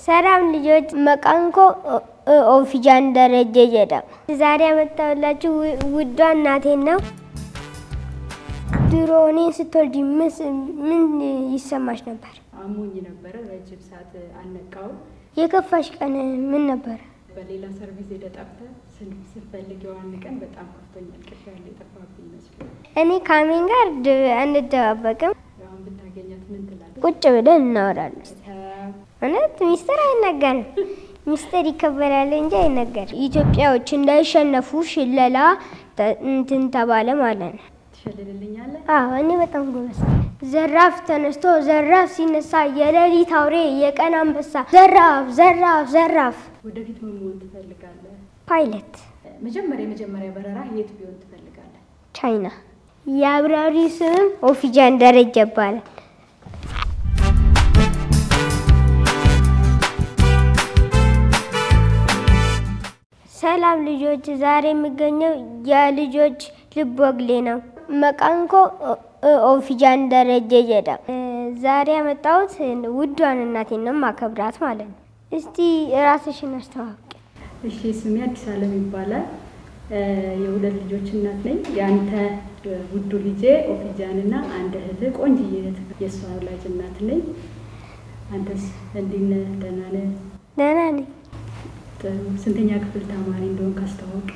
ሰላም ልጆች መቃንኮ ኦፊጃን ደረጀ ጀዳም ዛሬ አመጣሁላችሁ ውዷ እናቴን ነው። ድሮ እኔን ስትወልጂ ምን ይሰማሽ ነበር? አሞኝ ነበር። ረጅም ሰዓት አልነቃው። የከፋሽ ቀን ምን ነበር? በሌላ ሰርቪስ የደጣፍተ ስንፈልገው አንድ ቀን በጣም ከፍቶኛል። ቅሻለ የጠፋብኝ መስሎኝ እኔ ካሜን ጋር አንደባበቅም። አሁን ብታገኛት ምን ትላለች? ቁጭ ብለን እናወራለን። እውነት ሚስጥር አይነገርም። ሚስጥር ይከበራል እንጂ አይነገርም። ኢትዮጵያዎች እንዳይሸነፉ ሽለላ እንትን ተባለ ማለት ነው። ትሸልልልኛለህ? አዎ እኔ በጣም ጎበዝ። ዘራፍ ተነስቶ ዘራፍ ሲነሳ የሌሊት አውሬ የቀን አንበሳ ዘራፍ ዘራፍ ዘራፍ። ወደፊት ምን መሆን ትፈልጋለህ? ፓይለት። መጀመሪያ በረራ የት ቢሆን ትፈልጋለህ? ቻይና። የአብራሪ ስም ኦፊጃን ደረጀ ይባላል። ሰላም ልጆች፣ ዛሬ የሚገኘው የልጆች ልብ ወግሌ ነው። መቃንኮ ኦፊጃን ደረጀ ጀዳም ዛሬ ያመጣሁት ውዷን እናቴን ነው ማከብራት ማለት ነው። እስቲ ራስሽን አስተዋውቂ። እሺ፣ ስሜ አዲስ አለም ይባላል። የሁለት ልጆች እናት ነኝ። ያንተ ውዱ ልጄ ኦፊጃንና አንድ እህት ቆንጆዬ እህት የሷ ወላጅ እናት ነኝ። አንተስ እንዴት ነህ? ደህና ነህ? ደህና ነኝ። ስንተኛ ክፍል ተማሪ እንደሆንክ አስተዋውቅ።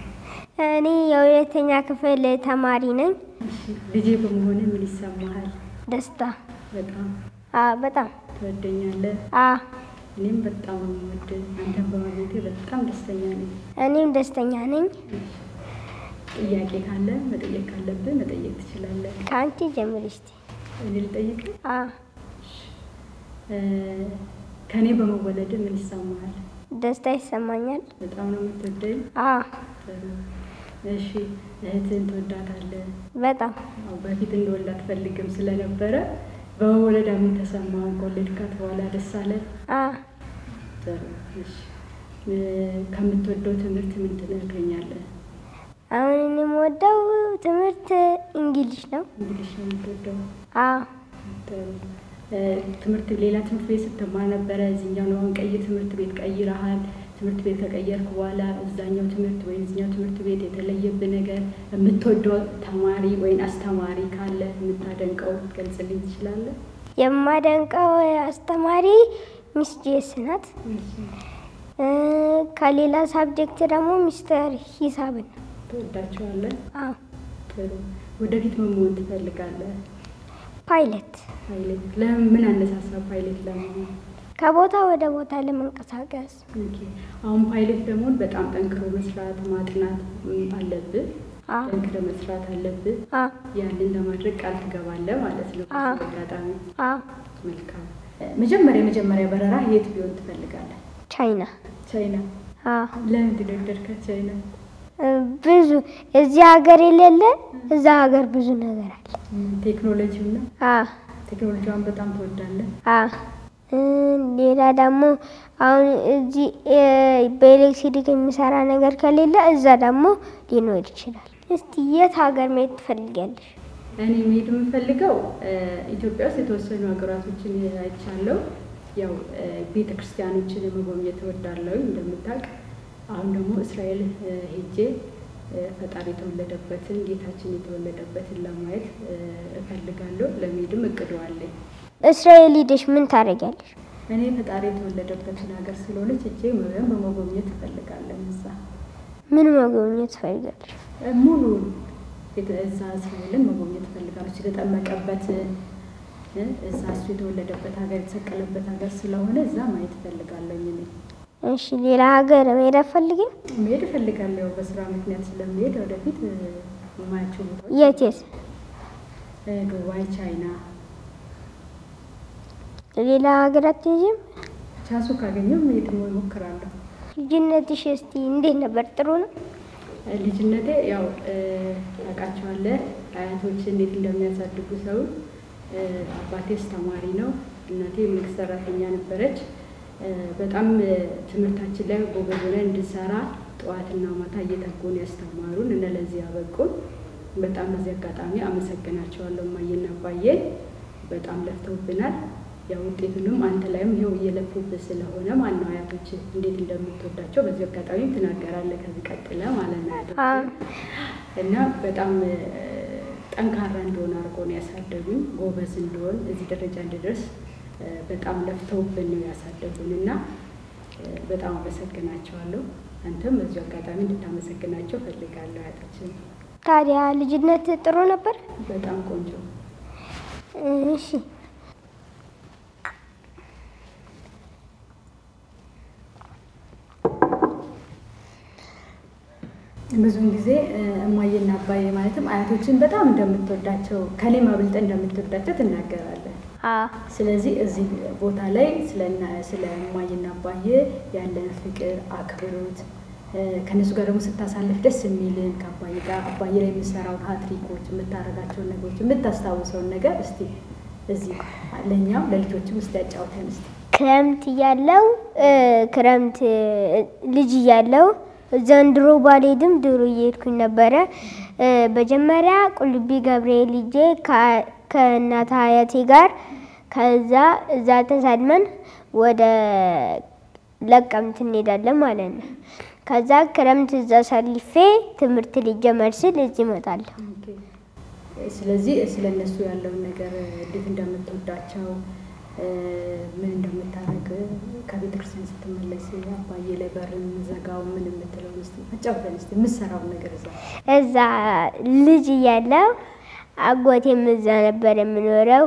እኔ የሁለተኛ ክፍል ተማሪ ነኝ። እሺ፣ ልጄ በመሆን ምን ይሰማሃል? ደስታ። በጣም በጣም ትወደኛለህ? እኔም በጣም ወድ አንተን በማግኘቴ በጣም ደስተኛ ነኝ። እኔም ደስተኛ ነኝ። ጥያቄ ካለ መጠየቅ ካለብህ መጠየቅ ትችላለህ። ከአንቺ ጀምሪ እስቲ። እኔ ልጠይቅ? ከኔ በመወለድ ምን ይሰማሃል? ደስታ ይሰማኛል። በጣም ነው የምትወደኝ? እሺ፣ እህትህን ትወዳታለህ? በጣም። በፊት እንደወልድ አትፈልግም ስለነበረ በመወለድ ምን ተሰማህ? ከወለድካት በኋላ ደስ አለህ? እሺ፣ ከምትወደው ትምህርት ምን ትነግረኛለህ? አሁን እኔ የምወደው ትምህርት እንግሊዝ ነው። እንግሊዝ ነው የምትወደው? ሌላ ትምህርት ቤት ስትማር ነበረ? እዚህኛው ነው ቀይ ትምህርት ቤት ቀይረሃል? ትምህርት ቤት ከቀየርክ በኋላ እዛኛው ትምህርት ወይ እዚህኛው ትምህርት ቤት የተለየብህ ነገር የምትወደው ተማሪ ወይ አስተማሪ ካለ የምታደንቀው ገልጽልኝ ትችላለህ? የማደንቀው አስተማሪ ሚስ ጄስ ናት። ከሌላ ሳብጀክት ደግሞ ሚስተር ሂሳብ ነው። ትወዳቸዋለህ? አዎ። ጥሩ። ወደፊት ምን መሆን ትፈልጋለህ? ፓይለት። ፓይለት። ለምን አነሳሳ ፓይለት ለመሆን? ከቦታ ወደ ቦታ ለመንቀሳቀስ። አሁን ፓይለት ደግሞ በጣም ጠንክሮ መስራት ማጥናት አለብህ። ጠንክሮ መስራት አለብህ። ያንን ለማድረግ ቃል ትገባለህ ማለት ነው። አጋጣሚ። መልካም። መጀመሪያ በረራ የት ቢሆን ትፈልጋለህ? ቻይና። ቻይና? ለምን ወደድካት ቻይና? ብዙ እዚህ ሀገር የሌለ እዛ ሀገር ብዙ ነገር አለ። ቴክኖሎጂው ነው? ቴክኖሎጂውን በጣም ትወዳለህ? ሌላ ደግሞ አሁን እዚህ በኤሌክትሪክ የሚሰራ ነገር ከሌለ እዛ ደግሞ ሊኖር ይችላል። እስቲ የት ሀገር መሄድ ትፈልጊያለሽ? እኔ መሄድ የምፈልገው ኢትዮጵያ ውስጥ የተወሰኑ ሀገራቶችን አይቻለሁ። ያው ቤተክርስቲያኖችን መጎብኘት እወዳለሁ እንደምታውቅ። አሁን ደግሞ እስራኤል ሄጄ ፈጣሪ የተወለደበትን ጌታችን የተወለደበትን ለማየት እፈልጋለሁ። ለመሄድም እቅዱ አለኝ። እስራኤል ሄደሽ ምን ታደርጊያለሽ? እኔ ፈጣሪ የተወለደበትን ሀገር ስለሆነች እጄ በመጎብኘት እፈልጋለሁ። እዛ ምን መጎብኘት ትፈልጊያለሽ? ሙሉ እዛ እስራኤልን መጎብኘት እፈልጋለሁ። የተጠመቀበት እዛ እሱ የተወለደበት ሀገር የተሰቀለበት ሀገር ስለሆነ እዛ ማየት እፈልጋለሁ እኔ። እሺ፣ ሌላ ሀገር መሄድ አትፈልጊም? መሄድ እፈልጋለሁ በስራ ምክንያት ስለምሄድ ወደፊት ማያቸው ቦታዎች። የት? ዱባይ፣ ቻይና። ሌላ ሀገር አትሄጂም? ቻንሱ ካገኘው መሄድ እሞክራለሁ። ልጅነትሽ እስቲ እንዴት ነበር? ጥሩ ነው? ልጅነቴ ያው ታውቃቸዋለህ አያቶች እንዴት እንደሚያሳድጉ ሰው። አባቴ ተማሪ ነው፣ እናቴ መንግስት ሰራተኛ ነበረች። በጣም ትምህርታችን ላይ ጎበዝ ሆነን እንድንሰራ ጠዋትና ማታ እየተጉን ያስተማሩን እና ለዚህ ያበቁን። በጣም በዚህ አጋጣሚ አመሰግናቸዋለሁ። ማየና አባዬ በጣም ለፍተውብናል። ያው ውጤቱንም አንተ ላይም ይሄው እየለፉብህ ስለሆነ ማለት ነው አያቶች እንዴት እንደምትወዳቸው በዚህ አጋጣሚ ትናገራለህ ከዚህ ቀጥለ ማለት ነው። እና በጣም ጠንካራ እንደሆነ አድርጎ ነው ያሳደጉኝ። ጎበዝ እንደሆን እዚህ ደረጃ እንድደርስ በጣም ለፍተውብን ነው ያሳደጉንና በጣም አመሰግናቸዋለሁ። አንተም በዚህ አጋጣሚ እንድታመሰግናቸው ፈልጋለሁ አያቶችን። ታዲያ ልጅነት ጥሩ ነበር? በጣም ቆንጆ። እሺ ብዙውን ጊዜ እማዬና አባዬ ማለትም አያቶችን በጣም እንደምትወዳቸው ከኔም አብልጠ እንደምትወዳቸው ትናገራለህ። ስለዚህ እዚህ ቦታ ላይ ስለ እማዬና አባዬ ያለን ፍቅር አክብሮት ከነሱ ጋር ደግሞ ስታሳልፍ ደስ የሚልን ከአባዬ ጋር አባዬ ላይ የምትሰራውን ሀትሪኮች የምታረጋቸውን ነገሮች የምታስታውሰውን ነገር እስቲ እዚህ ለኛም ለልጆችም እስቲ ያጫውተን እስቲ። ክረምት ልጅ እያለው ዘንድሮ ባልሄድም ድሮ እየሄድኩኝ ነበረ። መጀመሪያ ቁልቢ ገብርኤል ሄጄ ከእናት አያቴ ጋር ከዛ እዛ ተሳድመን ወደ ለቀምት እንሄዳለን ማለት ነው። ከዛ ክረምት እዛ ሳልፌ ትምህርት ሊጀመር ሲል እዚህ እመጣለሁ። ስለዚህ ስለነሱ ያለውን ነገር እንዴት እንደምትወዳቸው ምን እንደምታረግ ከቤተ ክርስቲያን ስትመለስ አባዬ ላይ በርን ዘጋው ምን የምትለው እስቲ አጫውተን እስቲ የምትሰራው ነገር እዛ ልጅ እያለሁ አጎቴም እዛ ነበር የሚኖረው።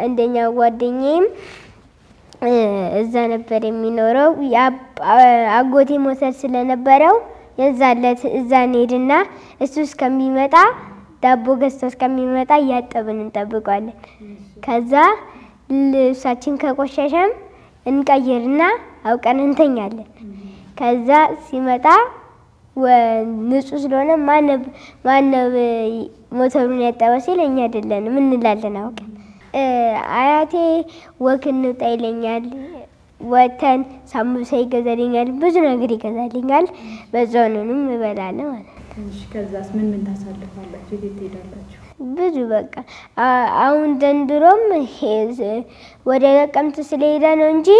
አንደኛው ጓደኛዬም እዛ ነበር የሚኖረው። አጎቴ ሞተር ስለነበረው የዛለት እዛ እንሄድና እሱ እስከሚመጣ ዳቦ ገዝቶ እስከሚመጣ እያጠብን እንጠብቀዋለን። ከዛ ልብሳችን ከቆሸሸም እንቀይርና አውቀን እንተኛለን። ከዛ ሲመጣ ንጹህ ስለሆነ ማነው ሞተሩን ያጠበው ሲል እኛ አይደለንም እንላለን አውቀን። አያቴ ወክ እንውጣ ይለኛል። ወተን ሳሙሳ ይገዛልኛል፣ ብዙ ነገር ይገዛልኛል። በዛውንም እበላለሁ ማለት ነው። ከዛስ ምን ታሳልፋላችሁ? የት ትሄዳላችሁ? ብዙ በቃ አሁን ዘንድሮም ወደ ለቀምት ስለሄደ ነው እንጂ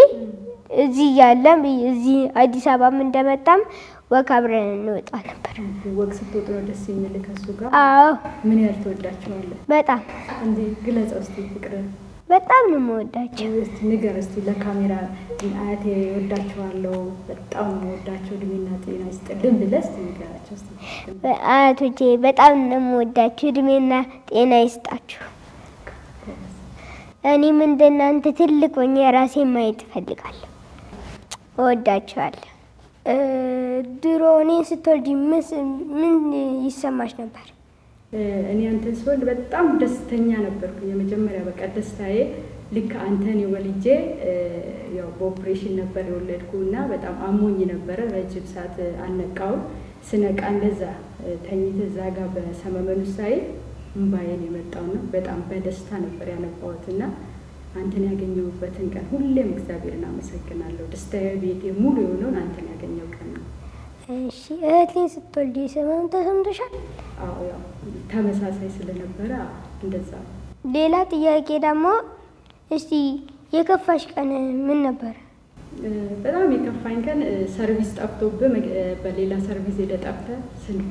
እዚህ ያለም እዚህ አዲስ አበባም እንደመጣም ወክ አብረን እንወጣ ነበር። ወክ ስትወጡ ነው ደስ የሚል ከሱ ጋር? አዎ። ምን ያህል ትወዳቸዋለህ? በጣም። እንዴ ግለጸው እስቲ ፍቅርን። በጣም ነው የምወዳቸው። እስቲ ንገር እስቲ ለካሜራ አያቴ እወዳቸዋለሁ በጣም የምወዳቸው እድሜና ጤና ይስጥልን ብለህ እስቲ ንገራቸው እስቲ። አያቶቼ በጣም ነው የምወዳቸው፣ እድሜና ጤና ይስጣችሁ። እኔም እንደናንተ ትልቅ ሆኜ ራሴን ማየት እፈልጋለሁ። እወዳቸዋለሁ። ድሮ እኔን ስትወልጂ ምን ይሰማሽ ነበር? እኔ አንተን ስወልድ በጣም ደስተኛ ነበርኩ። የመጀመሪያ በቃ ደስታዬ ልክ አንተን ወልጄ ያው በኦፕሬሽን ነበር የወለድኩና በጣም አሞኝ ነበር። ረጅም ሰዓት አልነቃሁም። ስነቃ እንደዛ ተኝቼ እዛ ጋር በሰመመኑ ሳይ እምባዬን የመጣውና በጣም በደስታ ነበር ያነባሁትና አንተን ያገኘሁበትን ቀን ሁሌም እግዚአብሔርን አመሰግናለሁ። ደስታዬ ቤቴ ሙሉ የሆነውን አንተን ያገኘው ቀን ነው። እሺ እህቴን ስትወልጂ ስምም ተሰምቶሻል? አዎ ያው ተመሳሳይ ስለነበረ እንደዛ። ሌላ ጥያቄ ደግሞ እስቲ የከፋሽ ቀን ምን ነበር? በጣም የከፋኝ ቀን ሰርቪስ ጠፍቶብህ በሌላ ሰርቪስ ሄደህ ጠፍተህ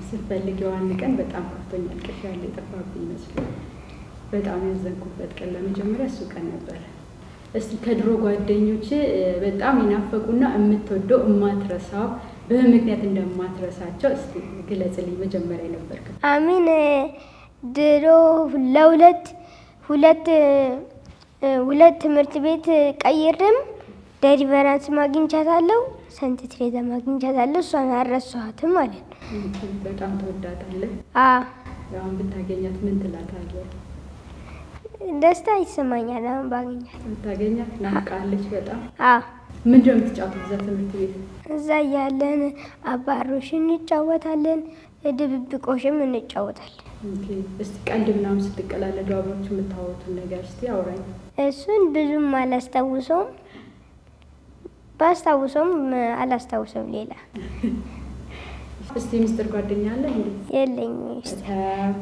ስትፈልግ የዋን ቀን በጣም ከፍቶኛል። ቅሻለ የጠፋብኝ ይመስላል። በጣም ያዘንኩበት ቀን ለመጀመሪያ እሱ ቀን ነበር። እስቲ ከድሮ ጓደኞች በጣም ይናፈቁና የምትወደው የማትረሳው በምክንያት እንደማትረሳቸው እስቲ ግለጽልኝ። መጀመሪያ ነበርክ አሚን ድሮ ሁለት ትምህርት ቤት ቀይርም ዴሊቨራንስ ማግኝቻታለሁ፣ ሰንት ትሬዛ ማግኝቻታለሁ። እሷን አልረሳኋትም ማለት ነው። በጣም ተወዳታለህ? አዎ። አሁን ብታገኛት ምን ትላታለህ? ደስታ ይሰማኛል አሁን ባገኛት። ብታገኛት ናፍቃለች በጣም? አዎ። ምንድን ነው የምትጫወቱት እዛ ትምህርት ቤት? እዛ ያለን አባሮሽ እንጫወታለን፣ ድብብቆሽም እንጫወታለን። እስቲ ቀልድ ምናምን ስትቀላለዱ አብራችሁ የምታወቱን ነገር እስቲ አውራኝ። እሱን ብዙም አላስታውሰውም፣ ባስታውሰውም አላስታውሰውም ሌላ። እስቲ ሚስጥር ጓደኛ አለ እንዴ? የለኝም።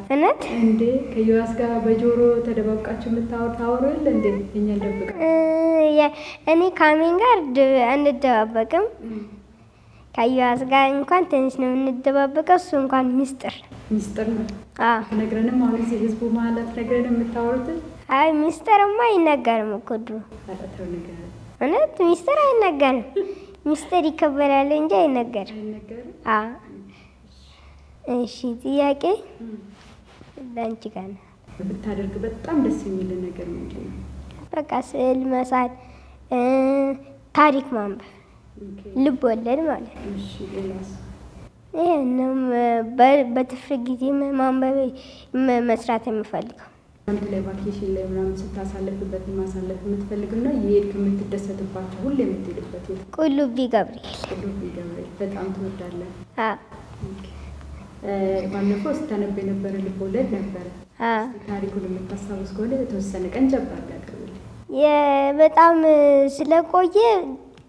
እውነት እንዴ ከዮሐስ ጋር በጆሮ ተደባብቃችሁ የምታወሩ የለ እንዴ? እኛ እንደብቅ እኔ ካሜን ጋር አንደባበቅም። ከዮሐስ ጋር እንኳን ትንሽ ነው እንደባበቀው። እሱ እንኳን ሚስጥር ነው። ነግረንም አሁን እዚህ ህዝቡ ማለት ነግረንም የምታወሩት አይ ሚስጥርማ አይነገርም እኮ ድሮ። አጣጣው ነገር እውነት ሚስጥር አይነገርም። ሚስጥር ይከበራል እንጂ አይነገርም። እሺ ጥያቄ ላንቺ ጋር ነው። ብታደርግ በጣም ደስ የሚል ነገር ምንድን ነው? በቃ ስዕል መሳል፣ ታሪክ ማንበብ፣ ልብ ወለድ ማለት ነው። እሺ ሌላስ? ይሄንም በትርፍ ጊዜ ማንበብ መስራት የምፈልገው አንድ ላይ ቫኬሽን ላይ ምናምን ስታሳልፍበት ማሳለፍ የምትፈልግና የሄድክ የምትደሰትባቸው ሁሌ የምትሄድበት ቁልቢ ገብርኤል። ቁልቢ ገብርኤል በጣም ትወዳለህ? ባለፈው ስታነብ የነበረ ልብ ወለድ ነበረ። ታሪኩን የምታስታውስ ከሆነ የተወሰነ ቀን ጀባር ያቀርብልኝ። በጣም ስለቆየ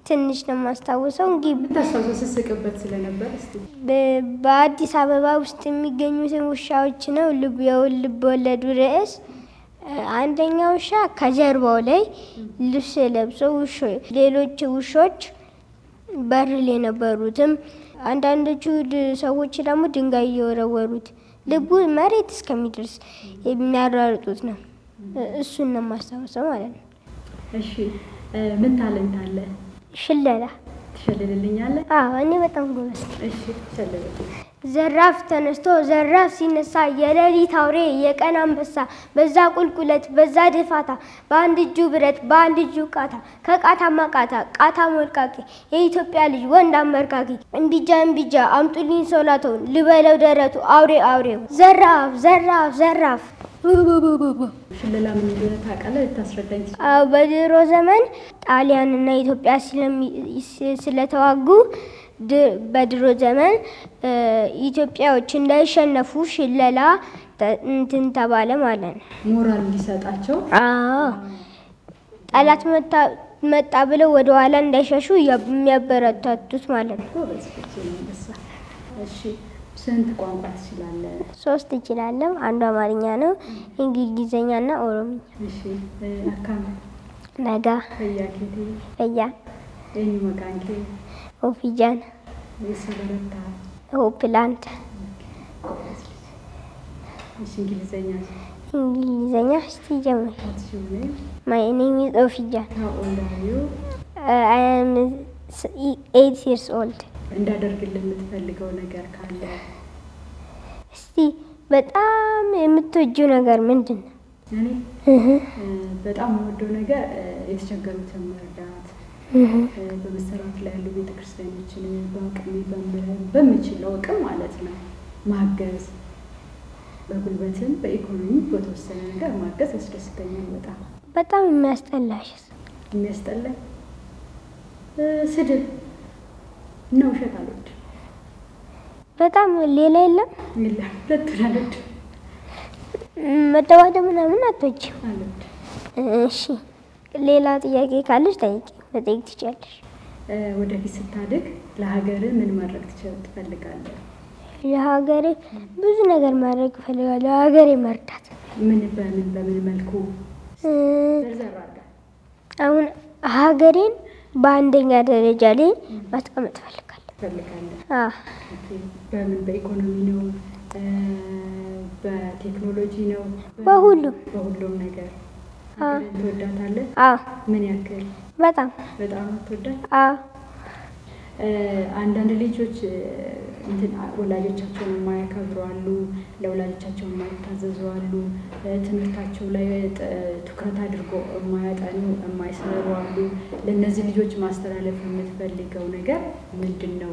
ትንሽ ነው የማስታውሰው። እንግዲህ የምታስታውሰው ስስቅበት ስለነበር እስቲ በአዲስ አበባ ውስጥ የሚገኙትን ውሻዎች ነው ልብ ወለዱ ርዕስ። አንደኛው ውሻ ከጀርባው ላይ ልብስ ለብሶ ሌሎች ውሾች በር ላይ ነበሩትም። አንዳንዶቹ ሰዎች ደግሞ ድንጋይ እየወረወሩት ልቡ መሬት እስከሚደርስ የሚያራርጡት ነው። እሱን ነው የማስታውሰው ማለት ነው። እሺ ምን ታለንት አለ? ሽለላ። ትሸልልልኛለህ? እኔ በጣም ጎበዝ ነኝ። እሺ ሸልልልኝ። ዘራፍ ተነስቶ ዘራፍ ሲነሳ የሌሊት አውሬ የቀን አንበሳ በዛ ቁልቁለት በዛ ድፋታ በአንድ እጁ ብረት በአንድ እጁ ቃታ ከቃታማ ቃታ ሞልቃቂ የኢትዮጵያ ልጅ ወንድ አንበርካኪ እምቢጃ አምጡልኝ ሶላቶን ልበለው ደረቱ አውሬው ዘራፍ ሽለላ ምን እንደሆነ ታውቃለህ? ልታስረዳኝ ትችላለህ? በድሮ ዘመን ጣሊያንና ኢትዮጵያ ስለተዋጉ በድሮ ዘመን ኢትዮጵያዎች እንዳይሸነፉ ሽለላ እንትን ተባለ ማለት ነው። ሞራል እንዲሰጣቸው ጠላት መጣ ብለው ወደ ኋላ እንዳይሸሹ የሚያበረታቱት ማለት ነው። እሺ ስንት ቋንቋ ትችላለህ? 3 እችላለሁ። አንዱ አማርኛ ነው፣ እንግሊዝኛና ኦሮምኛ። እሺ አካም ነጋ ፈያኬቴ ፈያ ኤኒ መቃንኬ ኦፊጃን የሰበረታ ሆፕላንድ። እሺ እንግሊዝኛ እስቲ ጀምሪ። My name is Ofijan. How old are you? I am 8 years old. እንዳደርግልህ የምትፈልገው ነገር ካለ እስቲ በጣም የምትወጂው ነገር ምንድን ነው? እኔ በጣም የምወደው ነገር የተቸገሩትን መርዳት፣ በመሰራት ላይ ያሉ ቤተክርስቲያኖችን በአቅሜ በምችለው አቅም ማለት ነው ማገዝ፣ በጉልበትም በኢኮኖሚ በተወሰነ ነገር ማገዝ ያስደስተኛል በጣም። በጣም የሚያስጠላሽ ስድብ ነው ውሸት አልወድም። በጣም ሌላ የለም? ሁለቱን አልወድም። መደባደብ ምናምን አትወጂም? አልወድም። እሺ ሌላ ጥያቄ ካለሽ መጠየቅ ትችያለሽ። ወደፊት ስታድግ ለሀገርህ ምን ማድረግ ትፈልጋለህ? ለሀገሬ ብዙ ነገር ማድረግ እፈልጋለሁ። ለሀገሬ መርዳት። በምን መልኩ? አሁን ሀገሬን በአንደኛ ደረጃ ላይ ማስቀመጥ እፈልጋለሁ። በምን? በኢኮኖሚ ነው? በቴክኖሎጂ ነው? በሁሉም ነገር ሀገርን ትወዳታለህ? ምን ያክል? በጣም ትወዳት? አንዳንድ ልጆች ወላጆቻቸውን የማያከብሩ አሉ፣ ለወላጆቻቸው የማይታዘዙ አሉ፣ ትምህርታቸው ላይ ትኩረት አድርጎ የማያጠኑ የማይሰሩ አሉ። ለእነዚህ ልጆች ማስተላለፍ የምትፈልገው ነገር ምንድን ነው?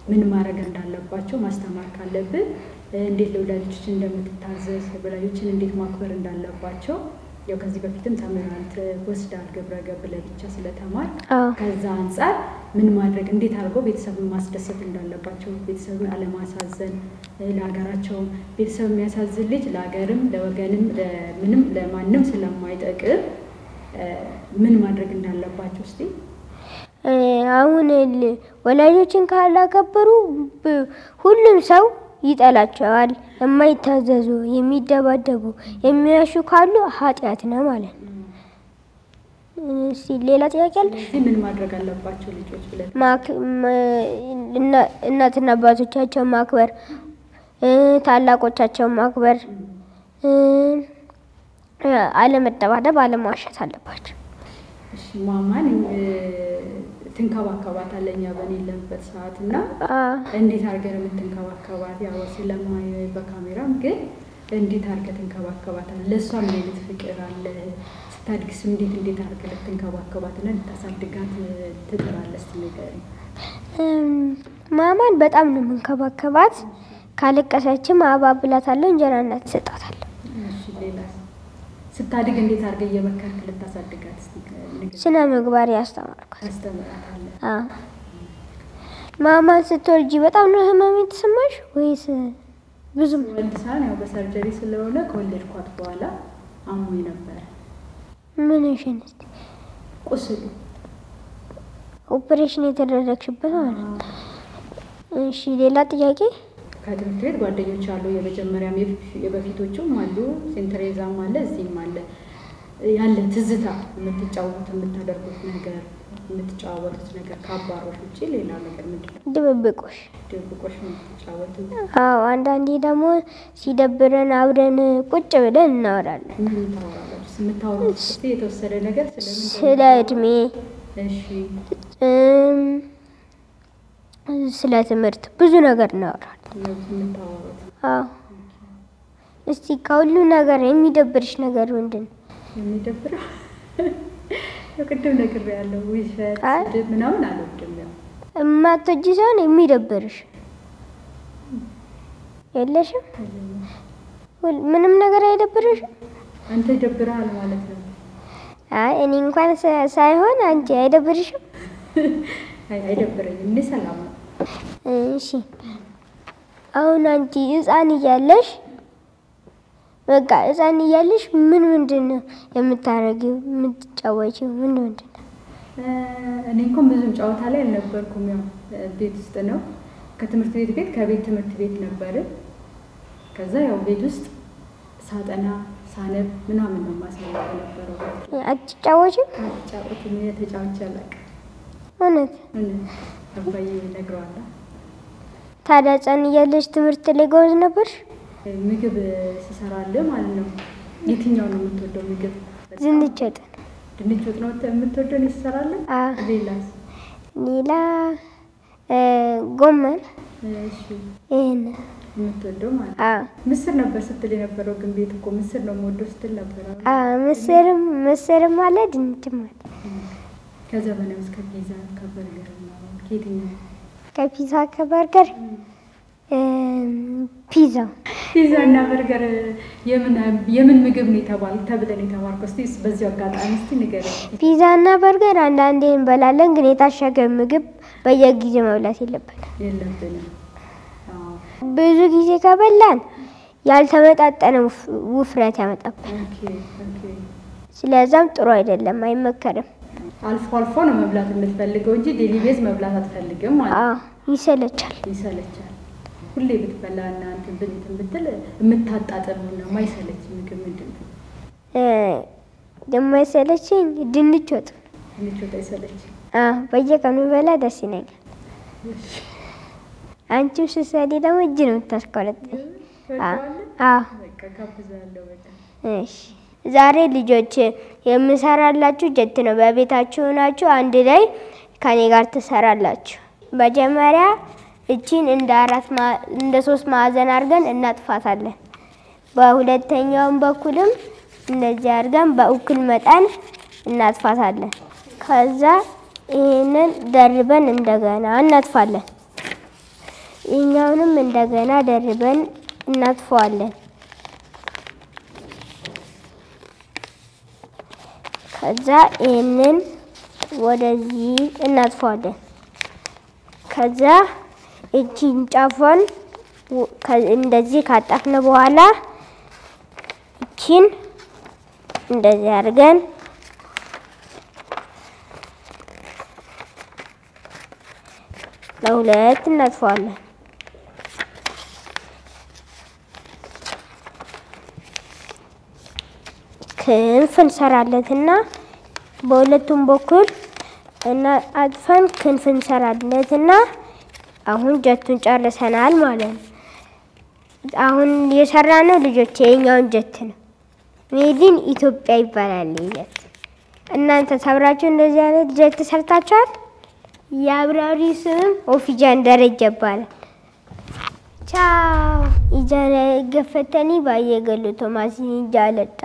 ምን ማድረግ እንዳለባቸው ማስተማር ካለብን እንዴት ለወላጆች እንደምትታዘዝ፣ ወላጆችን እንዴት ማክበር እንዳለባቸው ያው ከዚህ በፊትም ተምራል ወስዳል ግብረ ገብ ለብቻ ስለተማር ከዛ አንፃር ምን ማድረግ እንዴት አድርገው ቤተሰብን ማስደሰት እንዳለባቸው፣ ቤተሰብን አለማሳዘን፣ ለሀገራቸው ቤተሰብ የሚያሳዝን ልጅ ለሀገርም ለወገንም ለምንም ለማንም ስለማይጠቅም ምን ማድረግ እንዳለባቸው እስቲ አሁን ወላጆችን ካላከበሩ ሁሉም ሰው ይጠላቸዋል። የማይታዘዙ፣ የሚደባደቡ፣ የሚያሹ ካሉ ኃጢአት ነው ማለት ነው። ሌላ ጥያቄ አለ? ምን ማድረግ አለባቸው ልጆች ብለን? እናትና አባቶቻቸውን ማክበር፣ ታላቆቻቸውን ማክበር፣ አለመደባደብ፣ አለማዋሸት አለባቸው። እሺ ማማን ትንከባከባታለህ እኛ በሌለንበት ሰዓት እና እንዴት አድርገህ ነው የምትንከባከባት? ያው ስለማየው በካሜራም ግን እንዴት አድርገህ ትንከባከባታለህ? ለእሷ ምን አይነት ፍቅር አለ? ስታድግስ እንዴት አድርገህ ልትንከባከባትና ልታሳድጋት ትጥራለህ? እስኪ ንገረኝ። ማማን በጣም ነው የምንከባከባት። ካለቀሰችም አባብላታለሁ፣ እንጀራ እናት እሰጣታለሁ። እሺ ሌላስ? ስታድግ እንዴት አድርገህ እየመከርክ ልታሳድጋት? እስኪ ንገረኝ። ስነ ምግባር ያስተማርኳት። ታስተምራታለህ? ማማን ስትወልጂ በጣም ነው ህመም የተሰማሽ ወይስ ብዙም? ወልድሳን ያው በሰርጀሪ ስለሆነ ከወለድኳት በኋላ አሞኝ ነበር። ምን እሺን? ቁስሉ ኦፕሬሽን የተደረግሽበት ማለት ነው? እሺ ሌላ ጥያቄ? ከትምህርት ቤት ጓደኞች አሉ፣ የመጀመሪያም የበፊቶቹም አሉ፣ ሴንትሬዛም አለ፣ እዚህም አለ። ያለ ትዝታ የምትጫወቱት የምታደርጉት ነገር የምትጫወቱት ነገር ከአባሮች ውጪ ሌላ ነገር ምንድን ነው? ድብብቆሽ የምትጫወቱት? አዎ፣ አንዳንዴ ደግሞ ሲደብረን አብረን ቁጭ ብለን እናወራለን። ምን ታወራላችሁ? የምታወሩት እስኪ የተወሰነ ነገር ስለምን? ስለ እድሜ፣ እሺ፣ ስለ ትምህርት ብዙ ነገር እናወራለን። የምታወሩት? አዎ። እስቲ ከሁሉ ነገር የሚደብርሽ ነገር ምንድን ነው? የሚደብረው ቅድም ነግሬያለሁ። ውሸት፣ ስድብ ምናምን አልወድም። ያው የማትወጂ ሳይሆን የሚደብርሽ የለሽም? ምንም ነገር አይደብርሽም? አንተ ይደብርሃል ማለት ነው? አይ እኔ እንኳን ሳይሆን አንቺ አይደብርሽም? አይደብረኝም። እኔ ሰላም ነው። እሺ አሁን አንቺ ህፃን እያለሽ በቃ ህፃን እያለሽ ምንድን ነው የምታረጊው? የምትጫወቺው ምንድን ነው? እኔ እንኳን ብዙም ጨዋታ ላይ አልነበርኩም። ያው ቤት ውስጥ ነው። ከትምህርት ቤት ከቤት ትምህርት ቤት ነበር። ከዛ ያው ቤት ውስጥ ሳጠና ሳነብ ምናምን ነው ማሳለፍ የነበረው። አትጫወቺም? አትጫወትም? ተጫውቼ አላውቅም። እውነት? አባዬ ነግረዋለሁ። ታዲያ ህፃን እያለሽ ትምህርት ላይ ጎበዝ ነበርሽ? ምግብ ስሰራልህ ማለት ነው። የትኛው ነው የምትወደው ምግብ? ድንች ወጥ። ድንች ወጥ ነው የምትወደው? ነው ትሰራለህ? ሌላስ? ሌላ ጎመን። እሺ ይሄን የምትወደው ማለት ነው? ምስር ነበር ስትል የነበረው፣ ግን ቤት እኮ ምስር ነው የምወደው ስትል ነበር። ምስርም አለ ድንችም አለ። ከዘመናዊ እስከ ፒዛ ከበርገር ነው ከየትኛው? ከፒዛ ከበርገር ፒዛ እና በርገር የምን ምግብ ነው ተብለን የተባልከው? እስቲ በዚህ አጋጣሚ እስቲ ንገረኝ። ፒዛ እና በርገር አንዳንዴ እንበላለን፣ ግን የታሸገ ምግብ በየጊዜው መብላት የለብንም። ብዙ ጊዜ ከበላን ያልተመጣጠነ ውፍረት ያመጣብናል። ስለዛም ጥሩ አይደለም፣ አይመከርም። አልፎ አልፎ ነው መብላት የምትፈልገው እንጂ ዴሊ ቤዝ መብላት አትፈልግም ማለት? ይሰለቻል። ሁሌ ብትበላና እንትን ብትል የምታጣጥምና ማይሰለች ምግብ ምንድን ነው? የማይሰለችኝ ድንች ወጥ። ድንች ወጥ አይሰለችም? በየቀኑ በላ ደስ ይለኛል። አንቺም ስትሰሪ ደግሞ እጅ ነው የምታስቆረጥኝ። እሺ ዛሬ ልጆች የምሰራላችሁ ጀት ነው። በቤታችሁ ሆናችሁ አንድ ላይ ከኔ ጋር ትሰራላችሁ። መጀመሪያ እቺን እንደ 3 ማዕዘን አድርገን እናጥፋታለን። በሁለተኛውም በኩልም እንደዚህ አድርገን በእኩል መጠን እናጥፋታለን። ከዛ ይሄንን ደርበን እንደገና እናጥፋለን። ይሄኛውንም እንደገና ደርበን እናጥፋዋለን። ከዛ ይሄንን ወደዚህ እናጥፋዋለን። ከዛ እቺን ጫፏን እንደዚህ ካጠፍን በኋላ እቺን እንደዚህ አድርገን ለሁለት እናጥፋለን። ክንፍ እንሰራለትና በሁለቱም በኩል እና አጥፈን ክንፍ እንሰራለትና አሁን ጀቱን ጨርሰናል ማለት ነው። አሁን የሰራነው ልጆች የኛውን ጀት ነው። ሜዲን ኢትዮጵያ ይባላል ጀት። እናንተ ሰብራችሁ እንደዚህ አይነት ጀት ሰርታችኋል? የአብራሪ ስም ኦፊጃን ደረጀ ይባላል። ቻው ኢጃነ ገፈተኒ ባየ ገሉ ቶማስ ጃለጣ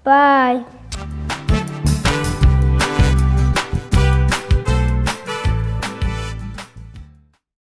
ባይ